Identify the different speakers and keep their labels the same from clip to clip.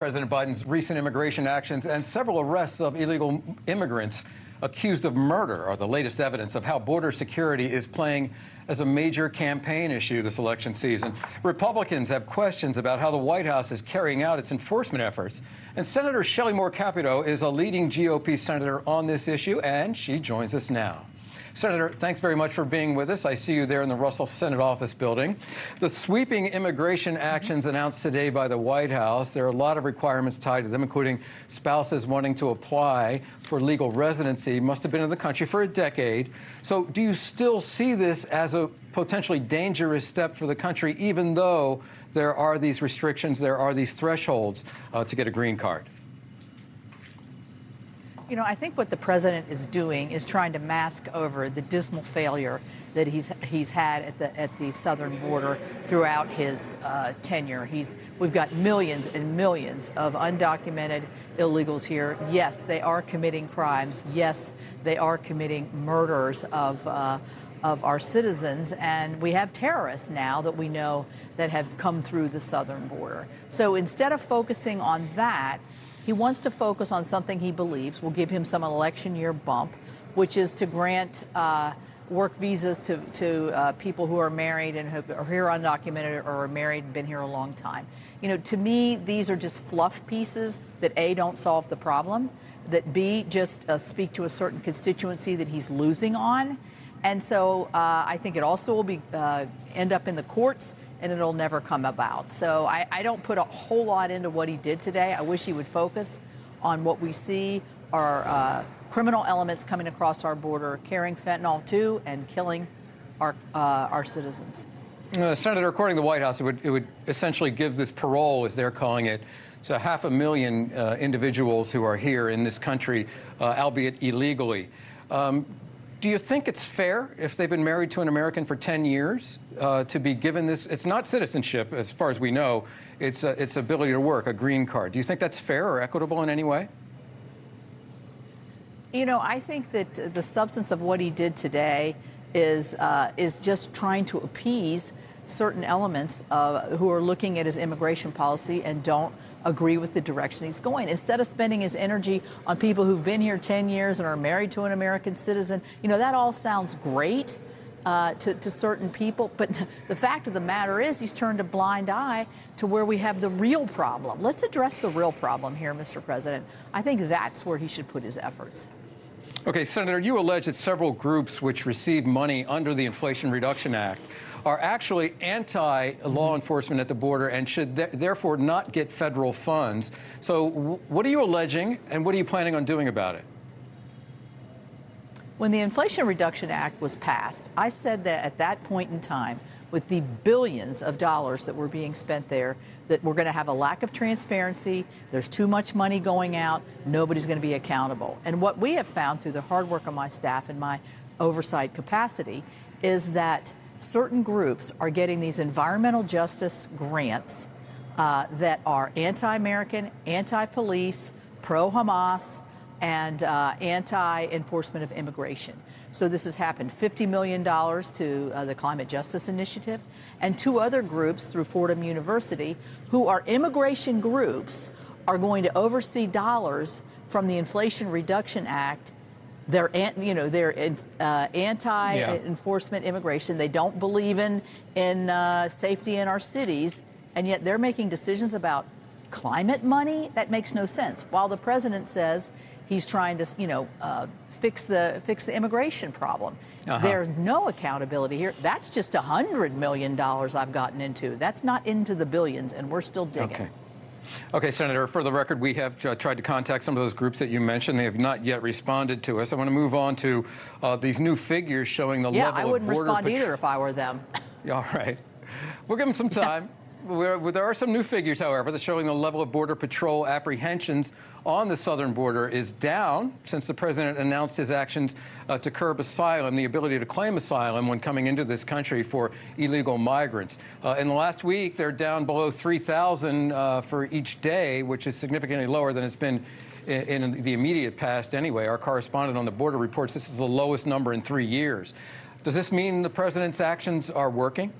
Speaker 1: President Biden's recent immigration actions and several arrests of illegal immigrants accused of murder are the latest evidence of how border security is playing as a major campaign issue this election season. Republicans have questions about how the White House is carrying out its enforcement efforts. And Senator Shelley Capito is a leading GOP senator on this issue, and she joins us now. Senator, thanks very much for being with us. I see you there in the Russell Senate Office building. The sweeping immigration actions announced today by the White House, there are a lot of requirements tied to them, including spouses wanting to apply for legal residency, must have been in the country for a decade. So do you still see this as a potentially dangerous step for the country, even though there are these restrictions, there are these thresholds to get a green card?
Speaker 2: You know, I think what the president is doing is trying to mask over the dismal failure that he's had at the southern border throughout his tenure. We've got millions and millions of undocumented illegals here. Yes, they are committing crimes. Yes, they are committing murders of our citizens, and we have terrorists now that we know that have come through the southern border. So instead of focusing on that, he wants to focus on something he believes will give him some election year bump, which is to grant work visas to people who are married and who are here undocumented or are married and been here a long time. You know, to me, these are just fluff pieces that A, don't solve the problem, that B, just speak to a certain constituency that he's losing on. And so I think it also will be end up in the courts, and it'll never come about. So I don't put a whole lot into what he did today. I wish he would focus on what we see are criminal elements coming across our border, carrying fentanyl too, and killing our citizens.
Speaker 1: Senator, according to the White House, it would essentially give this parole, as they're calling it, to 500,000 individuals who are here in this country, albeit illegally. Do you think it's fair, if they've been married to an American for 10 years, to be given this? It's not citizenship, as far as we know. It's ability to work, a green card. Do you think that's fair or equitable in any way?
Speaker 2: You know, I think that the substance of what he did today is just trying to appease certain elements who are looking at his immigration policy and don't agree with the direction he's going. Instead of spending his energy on people who've been here 10 years and are married to an American citizen, you know, that all sounds great to certain people. But the fact of the matter is he's turned a blind eye to where we have the real problem. Let's address the real problem here, Mr. President. I think that's where he should put his efforts.
Speaker 1: Okay, Senator, you allege that several groups which receive money under the Inflation Reduction Act are actually anti-law enforcement at the border and should therefore not get federal funds. So what are you alleging, and what are you planning on doing about it?
Speaker 2: When the Inflation Reduction Act was passed, I said that at that point in time, with the billions of dollars that were being spent there, that we're going to have a lack of transparency, there's too much money going out, nobody's going to be accountable. And what we have found through the hard work of my staff and my oversight capacity is that certain groups are getting these environmental justice grants that are anti-American, anti-police, pro-Hamas, and anti-enforcement of immigration. So this has happened. $50 million to the Climate Justice Initiative, and two other groups through Fordham University who are immigration groups are going to oversee dollars from the Inflation Reduction Act. They're anti-enforcement immigration. They don't believe in safety in our cities, and yet they're making decisions about climate money. That makes no sense. While the president says he's trying to, fix the immigration problem. There's no accountability here. That's just $100 million I've gotten into. That's not into the billions, and we're still digging.
Speaker 1: Okay, Senator, for the record, we have tried to contact some of those groups that you mentioned. They have not yet responded to us. I want to move on to these new figures showing the level of border...
Speaker 2: Yeah, I wouldn't respond either if I were them.
Speaker 1: All right. We'll give them some time. There are some new figures, however, that showing the level of Border Patrol apprehensions on the southern border is down since the president announced his actions to curb asylum, the ability to claim asylum when coming into this country for illegal migrants. In the last week, they're down below 3,000 for each day, which is significantly lower than it's been in the immediate past anyway. Our correspondent on the border reports this is the lowest number in 3 years. Does this mean the president's actions are working?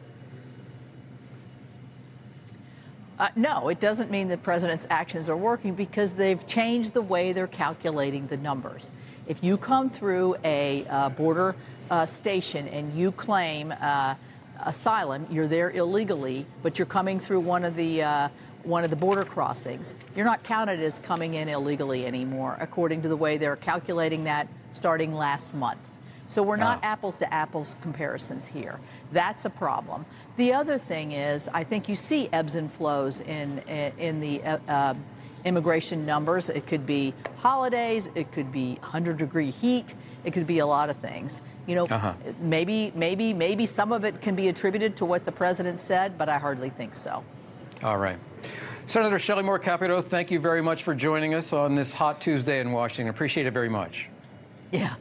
Speaker 2: No, it doesn't mean the president's actions are working because they've changed the way they're calculating the numbers. If you come through a border station and you claim asylum, you're there illegally, but you're coming through one of the border crossings, you're not counted as coming in illegally anymore, according to the way they're calculating that starting last month. So we're not apples to apples comparisons here. That's a problem. The other thing is, I think you see ebbs and flows in the immigration numbers. It could be holidays, it could be 100-degree heat, it could be a lot of things. You know, maybe some of it can be attributed to what the president said, but I hardly think so.
Speaker 1: All right. Senator Shelley Moore Capito, thank you very much for joining us on this hot Tuesday in Washington. Appreciate it very much.
Speaker 2: Yeah.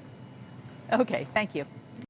Speaker 2: Okay, thank you.